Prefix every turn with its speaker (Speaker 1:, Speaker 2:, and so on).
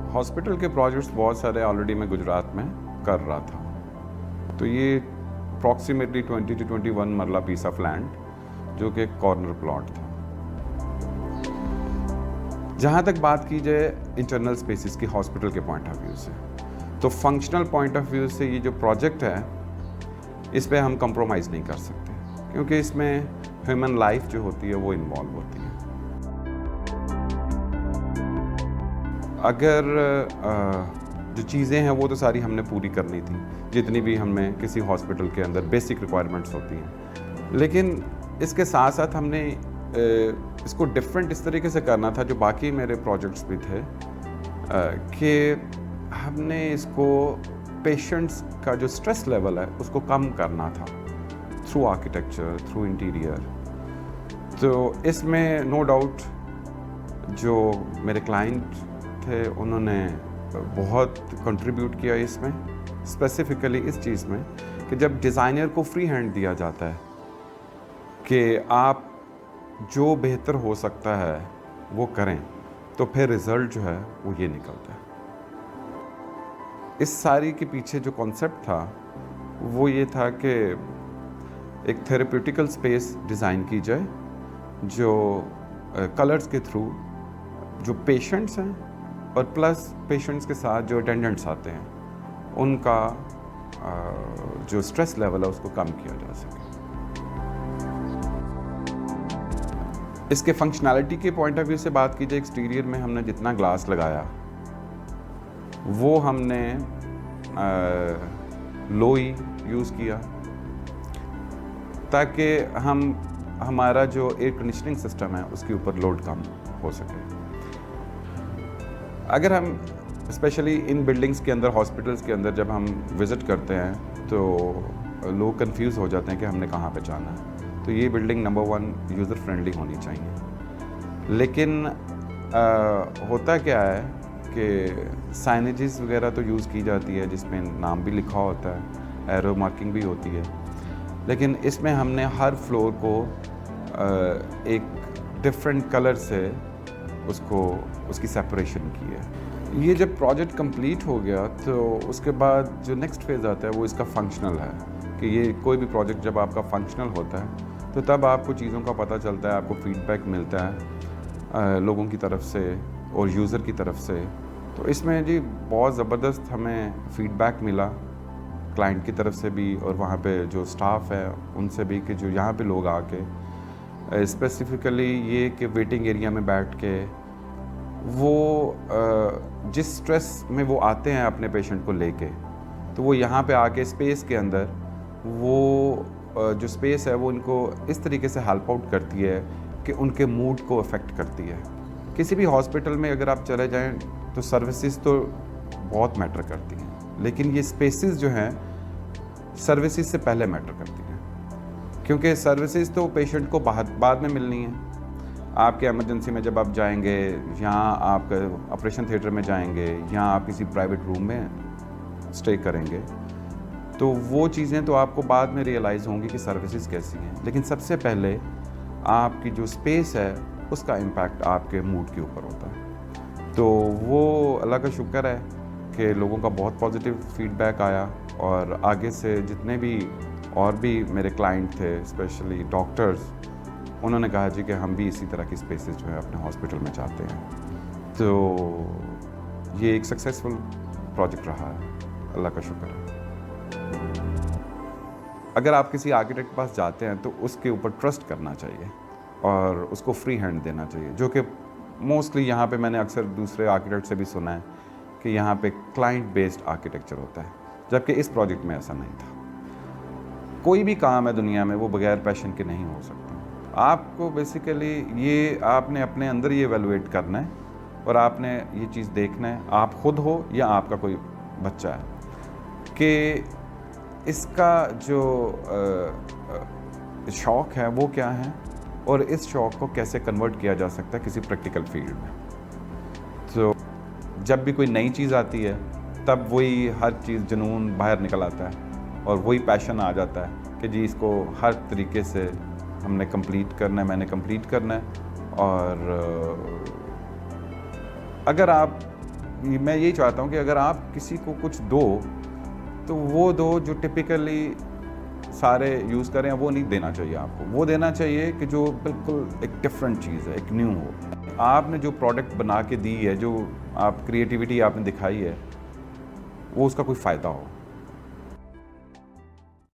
Speaker 1: Hospital के projects बहुत सारे ऑलरेडी मैं गुजरात में कर रहा था। तो ये अप्रॉक्सीमेटली 20 to 21 मरला पीस ऑफ लैंड जो कि कॉर्नर प्लॉट था। जहाँ तक बात की जाए इंटरनल स्पेसिस की हॉस्पिटल के पॉइंट ऑफ व्यू से, तो फंक्शनल पॉइंट ऑफ व्यू से ये जो प्रोजेक्ट है इस पे हम कंप्रोमाइज़ नहीं कर सकते, क्योंकि इसमें ह्यूमन लाइफ जो होती है वो इन्वॉल्व होती है। अगर जो चीज़ें हैं वो तो सारी हमने पूरी करनी थी, जितनी भी हमें किसी हॉस्पिटल के अंदर बेसिक रिक्वायरमेंट्स होती हैं, लेकिन इसके साथ साथ हमने इसको डिफरेंट इस तरीके से करना था, जो बाकी मेरे प्रोजेक्ट्स भी थे, कि हमने इसको पेशेंट्स का जो स्ट्रेस लेवल है उसको कम करना था थ्रू आर्किटेक्चर, थ्रू इंटीरियर। तो इसमें नो डाउट जो मेरे क्लाइंट थे उन्होंने बहुत कंट्रीब्यूट किया इसमें, स्पेसिफिकली इस चीज़ में कि जब डिज़ाइनर को फ्री हैंड दिया जाता है कि आप जो बेहतर हो सकता है वो करें, तो फिर रिज़ल्ट जो है वो ये निकलता है। इस सारी के पीछे जो कॉन्सेप्ट था वो ये था कि एक थेरेप्यूटिकल स्पेस डिज़ाइन की जाए जो कलर्स के थ्रू जो पेशेंट्स हैं और प्लस पेशेंट्स के साथ जो अटेंडेंट्स आते हैं उनका जो स्ट्रेस लेवल है उसको कम किया जा सके। इसके फंक्शनैलिटी के पॉइंट ऑफ व्यू से बात की जाए, एक्सटीरियर में हमने जितना ग्लास लगाया वो हमने लोई यूज़ किया ताकि हमारा जो एयर कंडीशनिंग सिस्टम है उसके ऊपर लोड कम हो सके। अगर हम स्पेशली इन बिल्डिंग्स के अंदर, हॉस्पिटल्स के अंदर जब हम विज़िट करते हैं तो लोग कंफ्यूज हो जाते हैं कि हमने कहाँ पे जाना है। तो ये बिल्डिंग नंबर 1 यूज़र फ्रेंडली होनी चाहिए, लेकिन होता क्या है कि साइनेजेस वगैरह तो यूज़ की जाती है जिसमें नाम भी लिखा होता है, एरो मार्किंग भी होती है, लेकिन इसमें हमने हर फ्लोर को एक डिफरेंट कलर से उसकी सेपरेशन की है। ये जब प्रोजेक्ट कंप्लीट हो गया तो उसके बाद जो नेक्स्ट फेज़ आता है वो इसका फंक्शनल है, कि ये कोई भी प्रोजेक्ट जब आपका फंक्शनल होता है तो तब आपको चीज़ों का पता चलता है, आपको फीडबैक मिलता है लोगों की तरफ से और यूज़र की तरफ से। तो इसमें जी बहुत ज़बरदस्त हमें फीडबैक मिला क्लाइंट की तरफ से भी और वहाँ पे जो स्टाफ है उनसे भी, कि जो यहाँ पे लोग आके स्पेसिफ़िकली ये कि वेटिंग एरिया में बैठ के वो जिस स्ट्रेस में वो आते हैं अपने पेशेंट को लेके, तो वो यहाँ पे आके स्पेस के अंदर वो जो स्पेस है वो उनको इस तरीके से हेल्प आउट करती है कि उनके मूड को अफेक्ट करती है। किसी भी हॉस्पिटल में अगर आप चले जाएं तो सर्विसेज तो बहुत मैटर करती हैं, लेकिन ये स्पेसेस जो हैं सर्विसेज से पहले मैटर करती हैं, क्योंकि सर्विसेज तो पेशेंट को बाद में मिलनी है। आपके इमरजेंसी में जब आप जाएंगे, यहाँ आप ऑपरेशन थिएटर में जाएंगे, यहाँ आप किसी प्राइवेट रूम में स्टे करेंगे, तो वो चीज़ें तो आपको बाद में रियलाइज़ होंगी कि सर्विसेज कैसी हैं, लेकिन सबसे पहले आपकी जो स्पेस है उसका इम्पैक्ट आपके मूड के ऊपर होता है। तो वो अल्लाह का शुक्र है कि लोगों का बहुत पॉजिटिव फीडबैक आया, और आगे से जितने भी और भी मेरे क्लाइंट थे, स्पेशली डॉक्टर्स, उन्होंने कहा जी कि हम भी इसी तरह की स्पेसेस जो है अपने हॉस्पिटल में चाहते हैं। तो ये एक सक्सेसफुल प्रोजेक्ट रहा है, अल्लाह का शुक्र है। अगर आप किसी आर्किटेक्ट के पास जाते हैं तो उसके ऊपर ट्रस्ट करना चाहिए और उसको फ्री हैंड देना चाहिए, जो कि मोस्टली यहाँ पे मैंने अक्सर दूसरे आर्किटेक्ट से भी सुना है कि यहाँ पे क्लाइंट बेस्ड आर्किटेक्चर होता है, जबकि इस प्रोजेक्ट में ऐसा नहीं था। कोई भी काम है दुनिया में वो बगैर पैशन के नहीं हो सकता। आपको बेसिकली ये आपने अपने अंदर ये एवेलुएट करना है और आपने ये चीज़ देखना है, आप खुद हो या आपका कोई बच्चा है, कि इसका जो शौक़ है वो क्या है और इस शौक़ को कैसे कन्वर्ट किया जा सकता है किसी प्रैक्टिकल फील्ड में। तो जब भी कोई नई चीज़ आती है तब वही हर चीज़ जुनून बाहर निकल आता है और वही पैशन आ जाता है कि जी इसको हर तरीके से हमने कंप्लीट करना है, मैंने कंप्लीट करना है। और अगर आप मैं यही चाहता हूँ कि अगर आप किसी को कुछ दो तो वो दो जो टिपिकली सारे यूज़ करें, वो नहीं देना चाहिए आपको। वो देना चाहिए कि जो बिल्कुल एक डिफरेंट चीज़ है, एक न्यू हो। आपने जो प्रोडक्ट बना के दी है, जो आप क्रिएटिविटी आपने दिखाई है, वो उसका कोई फ़ायदा हो।